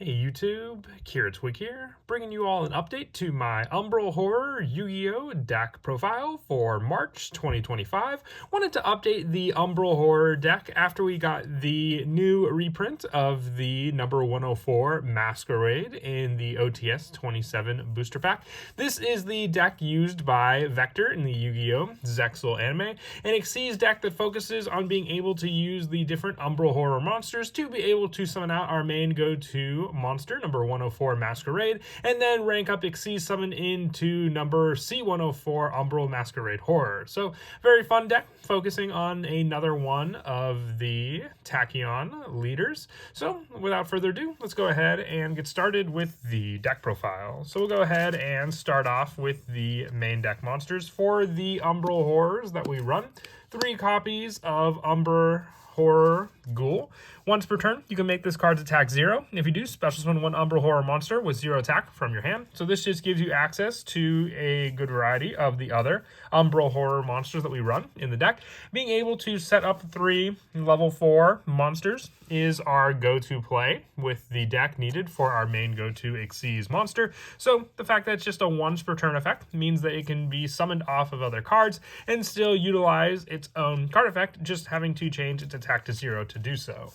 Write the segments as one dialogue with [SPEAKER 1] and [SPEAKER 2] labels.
[SPEAKER 1] Hey YouTube, Kira Twig here, bringing you all an update to my Umbral Horror Yu-Gi-Oh! Deck profile for March 2025. Wanted to update the Umbral Horror deck after we got the new reprint of the number 104 Masquerade in the OTS 27 booster pack. This is the deck used by Vector in the Yu-Gi-Oh! Zexal anime, an Xyz deck that focuses on being able to use the different Umbral Horror monsters to be able to summon out our main go-to monster, number 104 Masquerade, and then rank up Xyz summon into number C104 Umbral Masquerade Horror. So, very fun deck, focusing on another one of the Tachyon leaders. So, without further ado, let's go ahead and get started with the deck profile. So, we'll go ahead and start off with the main deck monsters for the Umbral Horrors that we run. 3 copies of Umbral Horror Ghoul. Once per turn, you can make this card's attack 0. If you do, special summon one Umbral Horror monster with 0 attack from your hand. So this just gives you access to a good variety of the other Umbral Horror monsters that we run in the deck. Being able to set up 3 level 4 monsters is our go-to play with the deck needed for our main go-to Xyz monster. So the fact that it's just a once per turn effect means that it can be summoned off of other cards and still utilize its own card effect, just having to change its attack to 0 to do so.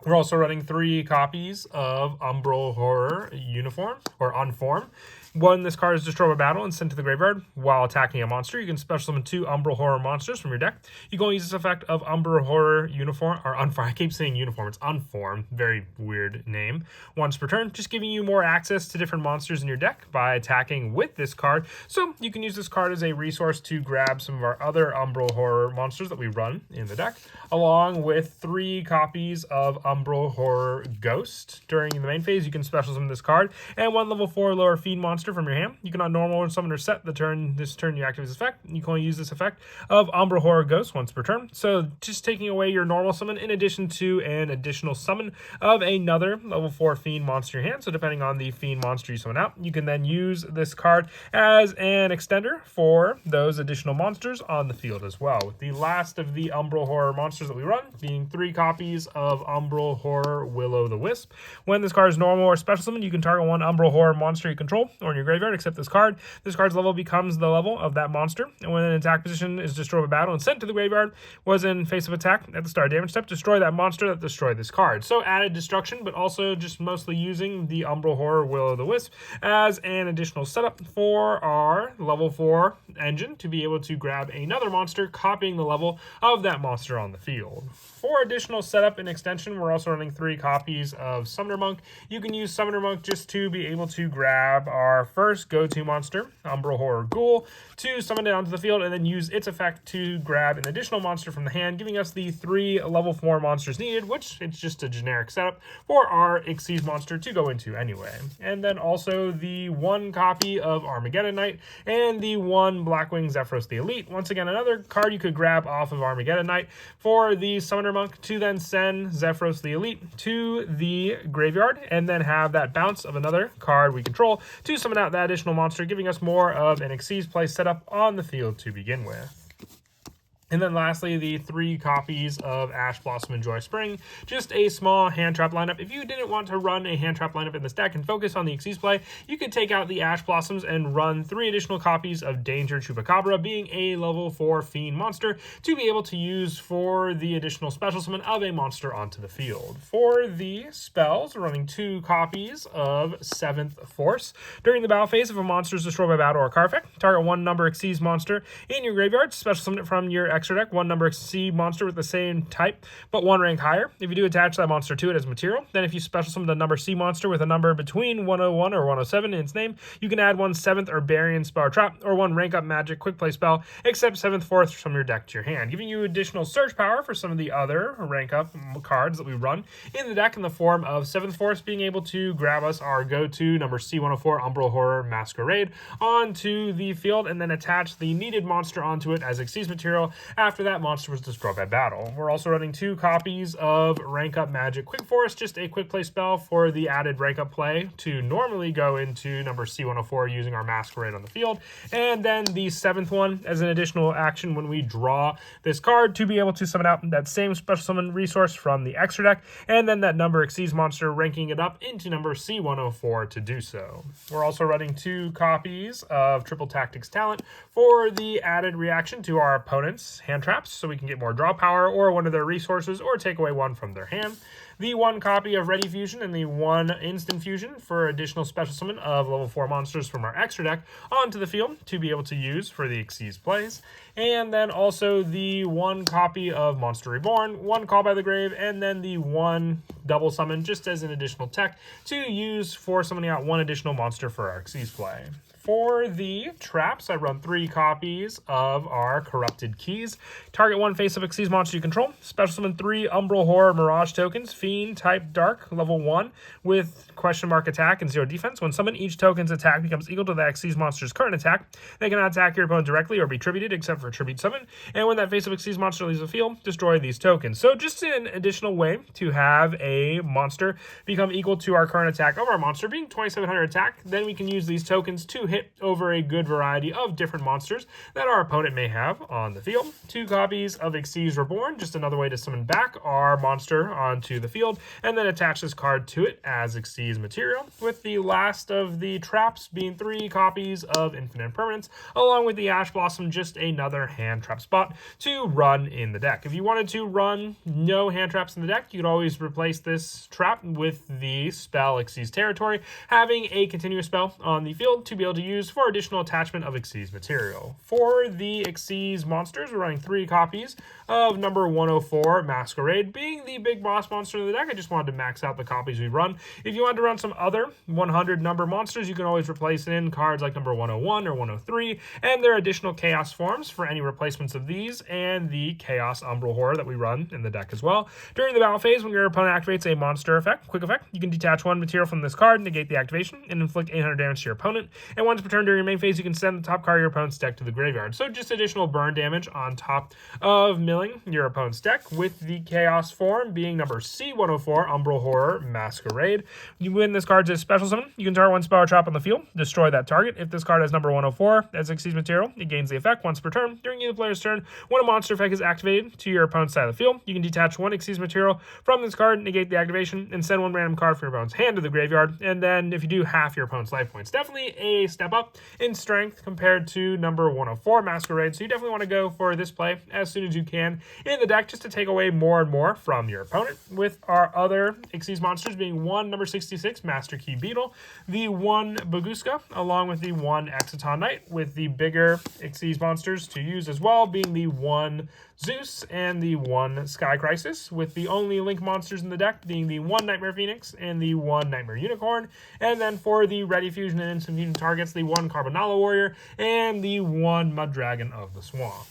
[SPEAKER 1] We're also running 3 copies of Umbral Horror Uniform, or Unform. When this card is destroyed by battle and sent to the graveyard while attacking a monster, you can special summon 2 Umbral Horror monsters from your deck. You can only use this effect of Umbral Horror Uniform, or Unform. I keep saying Uniform, it's Unform. Very weird name. Once per turn, just giving you more access to different monsters in your deck by attacking with this card. So you can use this card as a resource to grab some of our other Umbral Horror monsters that we run in the deck, along with 3 copies of Umbral Horror Ghost. During the main phase, you can special summon this card, and 1 level 4 lower fiend monster from your hand. You cannot normal summon or set this turn you activate this effect. You can only use this effect of Umbral Horror Ghost once per turn. So just taking away your normal summon in addition to an additional summon of another level 4 fiend monster in your hand. So depending on the fiend monster you summon out, you can then use this card as an extender for those additional monsters on the field as well. With the last of the Umbral Horror monsters that we run being 3 copies of Umbral Horror Will-O-the-Wisp. When this card is normal or special summon, you can target 1 Umbral Horror monster you control or in your graveyard, except this card. This card's level becomes the level of that monster, and when an attack position is destroyed by battle and sent to the graveyard, was in face of attack at the start damage step, destroy that monster that destroyed this card. So added destruction, but also just mostly using the Umbral Horror Will-O-the-Wisp as an additional setup for our level 4 engine to be able to grab another monster, copying the level of that monster on the field. For additional setup and extension, we're also running 3 copies of Summoner Monk. You can use Summoner Monk just to be able to grab our first go-to monster, Umbral Horror Ghoul, to summon it onto the field and then use its effect to grab an additional monster from the hand, giving us the 3 level 4 monsters needed, which it's just a generic setup for our Xyz monster to go into anyway. And then also the 1 copy of Armageddon Knight and the 1 Blackwing Zephyros the Elite. Once again, another card you could grab off of Armageddon Knight for the Summoner Monk to then send Zephyros the Elite to the graveyard and then have that bounce of another card we control to summon out that additional monster, giving us more of an Xyz play setup on the field to begin with. And then lastly, the 3 copies of Ash Blossom and Joy Spring. Just a small hand trap lineup. If you didn't want to run a hand trap lineup in this deck and focus on the Xyz play, you could take out the Ash Blossoms and run 3 additional copies of Danger Chupacabra, being a level 4 fiend monster, to be able to use for the additional special summon of a monster onto the field. For the spells, we're running 2 copies of 7th Force. During the battle phase, if a monster is destroyed by battle or card effect, target 1 number Xyz monster in your graveyard, special summon it from your extra deck, 1 number C monster with the same type, but 1 rank higher. If you do attach that monster to it as material, then if you special summon a number C monster with a number between 101 or 107 in its name, you can add 1 7th or Barian spell or trap, or 1 rank up magic quick play spell, except 7th Force from your deck to your hand, giving you additional search power for some of the other rank up cards that we run in the deck in the form of 7th Force being able to grab us our go-to number C104 Umbral Horror Masquerade onto the field and then attach the needed monster onto it as Xyz material after that monster was destroyed by battle. We're also running 2 copies of Rank Up Magic Quick Force, just a quick play spell for the added rank up play to normally go into number C104 using our Masquerade on the field. And then the 7th one as an additional action when we draw this card to be able to summon out that same special summon resource from the extra deck, and then that number exceeds monster, ranking it up into number C104 to do so. We're also running 2 copies of Triple Tactics Talent for the added reaction to our opponent's hand traps, so we can get more draw power or one of their resources or take away one from their hand. The 1 copy of Ready Fusion and the 1 Instant Fusion for additional special summon of level 4 monsters from our extra deck onto the field to be able to use for the Xyz plays. And then also the 1 copy of Monster Reborn, 1 Call by the Grave, and then the 1 double summon just as an additional tech to use for summoning out 1 additional monster for our Xyz play. For the traps, I run 3 copies of our Corrupted Keys. Target 1 face-up Xyz monster you control. Special summon 3 Umbral Horror Mirage tokens. Fiend, type Dark, level 1, with question mark attack and 0 defense. When summoned, each token's attack becomes equal to that Xyz monster's current attack. They cannot attack your opponent directly or be tributed except for tribute summon. And when that face-up Xyz monster leaves the field, destroy these tokens. So just an additional way to have a monster become equal to our current attack of our monster, being 2700 attack. Then we can use these tokens to hit over a good variety of different monsters that our opponent may have on the field. 2 copies of Xyz Reborn, just another way to summon back our monster onto the field, and then attach this card to it as Xyz material, with the last of the traps being 3 copies of Infinite Permanence, along with the Ash Blossom, just another hand trap spot to run in the deck. If you wanted to run no hand traps in the deck, you could always replace this trap with the spell Xyz Territory, having a continuous spell on the field to be able to use for additional attachment of Xyz material. For the Xyz monsters, we're running 3 copies of number 104 Masquerade, being the big boss monster of the deck. I just wanted to max out the copies we run. If you wanted to run some other 100 number monsters, you can always replace it in cards like number 101 or 103, and there are additional chaos forms for any replacements of these, and the chaos Umbral Horror that we run in the deck as well. During the battle phase, when your opponent activates a monster effect, quick effect, you can detach 1 material from this card, negate the activation, and inflict 800 damage to your opponent. And once per turn during your main phase, you can send the top card of your opponent's deck to the graveyard. So just additional burn damage on top of milling your opponent's deck, with the chaos form being number C104 Umbral Horror Masquerade. You win this card as special summon. You can target 1 spell or trap on the field, destroy that target. If this card has number 104 as Xyz material, it gains the effect once per turn. During either player's turn, when a monster effect is activated to your opponent's side of the field, you can detach 1 Xyz material from this card, negate the activation, and send 1 random card from your opponent's hand to the graveyard. And then if you do, half your opponent's life points. Definitely a step up in strength compared to number 104 Masquerade, so you definitely want to go for this play as soon as you can in the deck, just to take away more and more from your opponent. With our other Xyz monsters being 1 number 66 Master Key Beetle, the 1 Baguska, along with the 1 Exciton Knight, with the bigger Xyz monsters to use as well being the 1 Zeus and the 1 Sky Crisis, with the only Link monsters in the deck being the 1 Nightmare Phoenix and the 1 Nightmare Unicorn. And then for the Ready Fusion and Instant Fusion targets, the 1 Carbonala Warrior and the 1 Mud Dragon of the Swamp.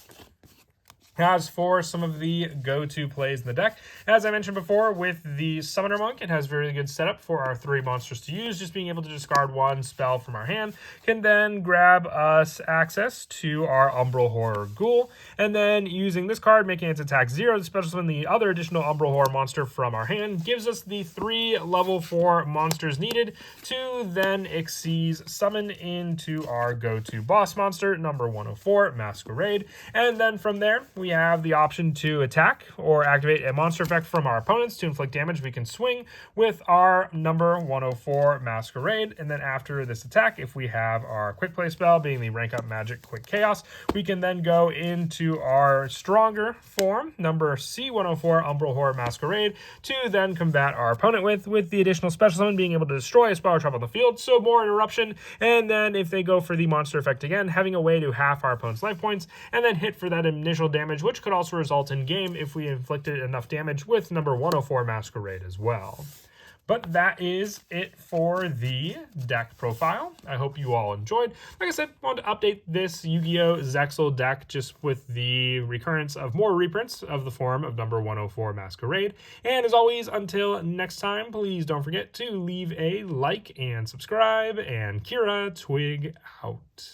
[SPEAKER 1] As for some of the go-to plays in the deck, as I mentioned before, with the Summoner Monk, it has very good setup for our 3 monsters to use. Just being able to discard 1 spell from our hand can then grab us access to our Umbral Horror Ghoul, and then using this card, making its attack 0 to special summon the other additional Umbral Horror monster from our hand, gives us the 3 level 4 monsters needed to then Xyz summon into our go-to boss monster, number 104 Masquerade. And then from there, we have the option to attack or activate a monster effect from our opponents to inflict damage. We can swing with our number 104 Masquerade, and then after this attack, if we have our quick play spell being the Rank Up Magic Quick Chaos, we can then go into our stronger form, number C104 Umbral Horror Masquerade, to then combat our opponent with the additional special summon being able to destroy a spell or trap on the field, so more interruption. And then if they go for the monster effect again, having a way to half our opponent's life points and then hit for that initial damage, which could also result in game if we inflicted enough damage with number 104 Masquerade as well. But that is it for the deck profile. I hope you all enjoyed. Like I said, I wanted to update this Yu-Gi-Oh! Zexal deck just with the recurrence of more reprints of the form of number 104 Masquerade. And as always, until next time, please don't forget to leave a like and subscribe. And Kira Twig out.